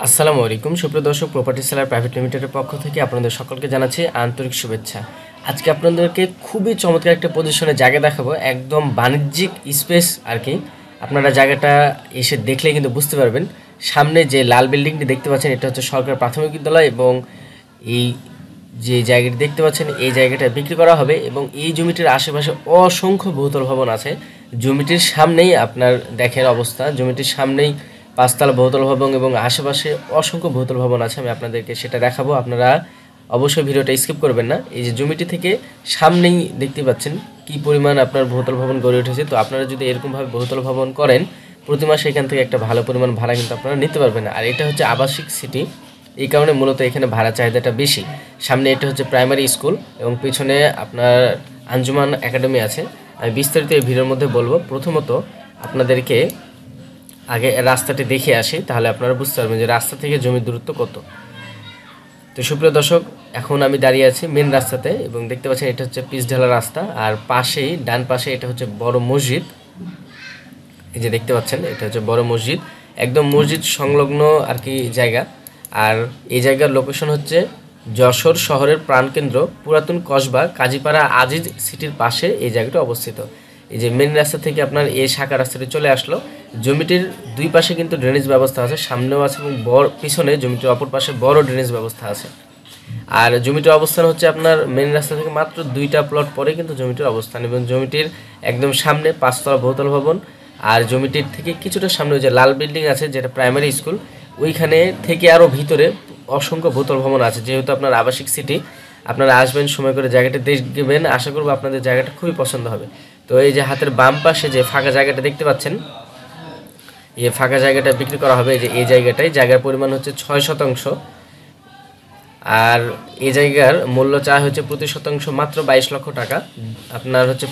আসসালামু আলাইকুম সুপ্রিয় দর্শক, প্রপার্টি সেলার প্রাইভেট লিমিটেডের পক্ষ থেকে আপনাদের সকলকে জানাচ্ছি আন্তরিক শুভেচ্ছা। আজকে আপনাদেরকে খুবই চমৎকার একটা পজিশনে জায়গা দেখাবো, একদম বাণিজ্যিক স্পেস আর কি। আপনারা জায়গাটা এসে দেখলে কিন্তু বুঝতে পারবেন। সামনে যে লাল বিল্ডিংটি দেখতে পাচ্ছেন এটা হচ্ছে সরকারি প্রাথমিক বিদ্যালয়, এবং এই যে জায়গাটি দেখতে পাচ্ছেন এই জায়গাটা বিক্রি করা হবে। এবং এই জমিটির আশেপাশে অসংখ্য বহুতল ভবন আছে। জমিটির সামনেই আপনার দেখেন অবস্থা, জমিটির সামনেই পাঁচতলা বহুতল ভবন এবং আশেপাশে অসংখ্য বহুতল ভবন আছে। আমি আপনাদেরকে সেটা দেখাবো, আপনারা অবশ্যই ভিডিওটা স্কিপ করবেন না। এই যে জমিটি থেকে সামনেই দেখতে পাচ্ছেন কি পরিমাণ আপনার বহুতল ভবন গড়ে উঠেছে। তো আপনারা যদি এরকমভাবে বহুতল ভবন করেন, প্রতি মাসে এখান থেকে একটা ভালো পরিমাণ ভাড়া কিন্তু আপনারা নিতে পারবেন। আর এটা হচ্ছে আবাসিক সিটি, এই কারণে মূলত এখানে ভাড়া চাহিদাটা বেশি। সামনে এটা হচ্ছে প্রাইমারি স্কুল এবং পিছনে আপনার আঞ্জুমান একাডেমি আছে। আমি বিস্তারিত এই ভিডিওর মধ্যে বলবো। প্রথমত আপনাদেরকে আগে রাস্তাটি দেখে আসি, তাহলে আপনারা বুঝতে পারবেন যে রাস্তা থেকে জমির দূরত্ব কত। তো সুপ্রিয় দর্শক, এখন আমি দাঁড়িয়ে আছি মেন রাস্তাতে এবং দেখতে পাচ্ছেন এটা হচ্ছে পিচ ঢালা রাস্তা। আর পাশেই ডান পাশে এটা হচ্ছে বড় মসজিদ। এই যে দেখতে পাচ্ছেন এটা হচ্ছে বড় মসজিদ, একদম মসজিদ সংলগ্ন আর কি জায়গা। আর এই জায়গার লোকেশন হচ্ছে যশোর শহরের প্রাণকেন্দ্র পুরাতন কসবা কাজীপাড়া আজিজ সিটির পাশে এই জায়গাটা অবস্থিত। এই যে মেন রাস্তা থেকে আপনার এই শাখা রাস্তাটি চলে আসলো। জমিটির দুই পাশে কিন্তু ড্রেনেজ ব্যবস্থা আছে, সামনেও আছে এবং পিছনে জমিটির অপর পাশে বড় ড্রেনেজ ব্যবস্থা আছে। আর জমিটির অবস্থান হচ্ছে আপনার মেন রাস্তা থেকে মাত্র 2টা প্লট পরে কিন্তু জমিটির অবস্থান, এবং জমিটির একদম সামনে 5তলা বহুতল ভবন। আর জমিটির থেকে কিছুটা সামনে যে লাল বিল্ডিং আছে যেটা প্রাইমারি স্কুল, ওইখানে থেকে আরও ভিতরে অসংখ্য বহুতল ভবন আছে। যেহেতু আপনার আবাসিক সিটি, আপনারা আসবেন সময় করে জায়গাটা দেখবেন, আশা করবো আপনাদের জায়গাটা খুবই পছন্দ হবে। তো এই যে হাতের বাম পাশে যে ফাঁকা জায়গাটা দেখতে পাচ্ছেন, এই ফাঁকা জায়গাটা বিক্রি করা হবে। এই যে এই জায়গার পরিমাণ হচ্ছে 6%। আর এই জায়গার মূল্য চাওয়া হচ্ছে প্রতি শতাংশ মাত্র 22 লক্ষ টাকা। আপনার হচ্ছে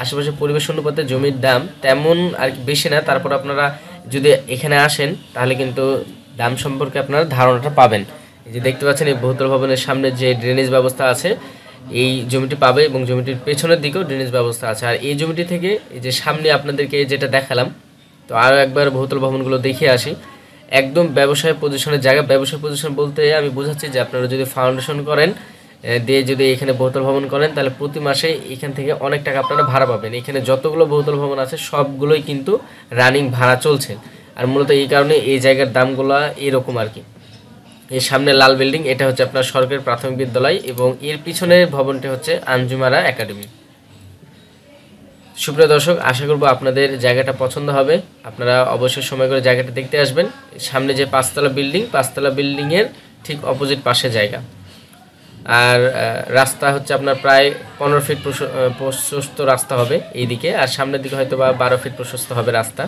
আশেপাশে পরিবেশ অনুপাতে জমির দাম তেমন আর বেশি না, তারপর আপনারা যদি এখানে আসেন তাহলে কিন্তু দাম সম্পর্কে আপনারা ধারণাটা পাবেন। এই যে দেখতে পাচ্ছেন এই বহুতল ভবনের সামনে যে ড্রেনেজ ব্যবস্থা আছে এই জমিটি পাবে, এবং জমিটির পেছনের দিকেও ড্রেনেজ ব্যবস্থা আছে। আর এই জমিটি থেকে এই যে সামনে আপনাদেরকে যেটা দেখালাম, তো আরও একবার বহুতল ভবনগুলো দেখে আসি। একদম ব্যবসায় পজিশনের জায়গা। ব্যবসায় পজিশন বলতে আমি বোঝাচ্ছি যে আপনারা যদি ফাউন্ডেশন করেন দিয়ে যদি এখানে বহুতল ভবন করেন, তাহলে প্রতি মাসে এখান থেকে অনেক টাকা আপনারা ভাড়া পাবেন। এখানে যতগুলো বহুতল ভবন আছে সবগুলোই কিন্তু রানিং ভাড়া চলছে। আর মূলত এই কারণে এই জায়গার দামগুলো এরকম আর কি। এর সামনে লাল বিল্ডিং, এটা হচ্ছে আপনার সরকারি প্রাথমিক বিদ্যালয়, এবং এর পিছনের ভবনটি হচ্ছে আঞ্জুমারা একাডেমি। সুপ্রিয় দর্শক, আশা করব আপনাদের জায়গাটা পছন্দ হবে। আপনারা অবশ্যই সময় করে জায়গাটা দেখতে আসবেন। সামনে যে 5তলা বিল্ডিংয়ের ঠিক অপোজিট পাশে জায়গা। আর রাস্তা হচ্ছে আপনার প্রায় 15 ফিট প্রশস্ত রাস্তা হবে এই দিকে, আর সামনের দিকে হয়তো বা 12 ফিট প্রশস্ত হবে রাস্তা।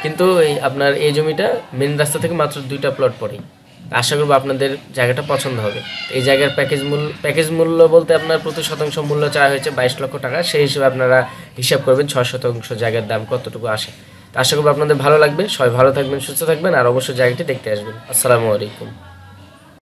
কিন্তু আপনার এই জমিটা মেন রাস্তা থেকে মাত্র 2টা প্লট পরেই। আশা করব আপনাদের জায়গাটা পছন্দ হবে। এই জায়গার প্যাকেজ মূল্য বলতে আপনার প্রতি শতাংশ মূল্য চাওয়া হয়েছে 22 লক্ষ টাকা। সেই হিসেবে আপনারা হিসাব করবেন 6% জায়গার দাম কতটুকু আসে। আশা করব আপনাদের ভালো লাগবে। সবাই ভালো থাকবেন, সুস্থ থাকবেন, আর অবশ্যই জায়গাটি দেখতে আসবেন। আসসালামু আলাইকুম।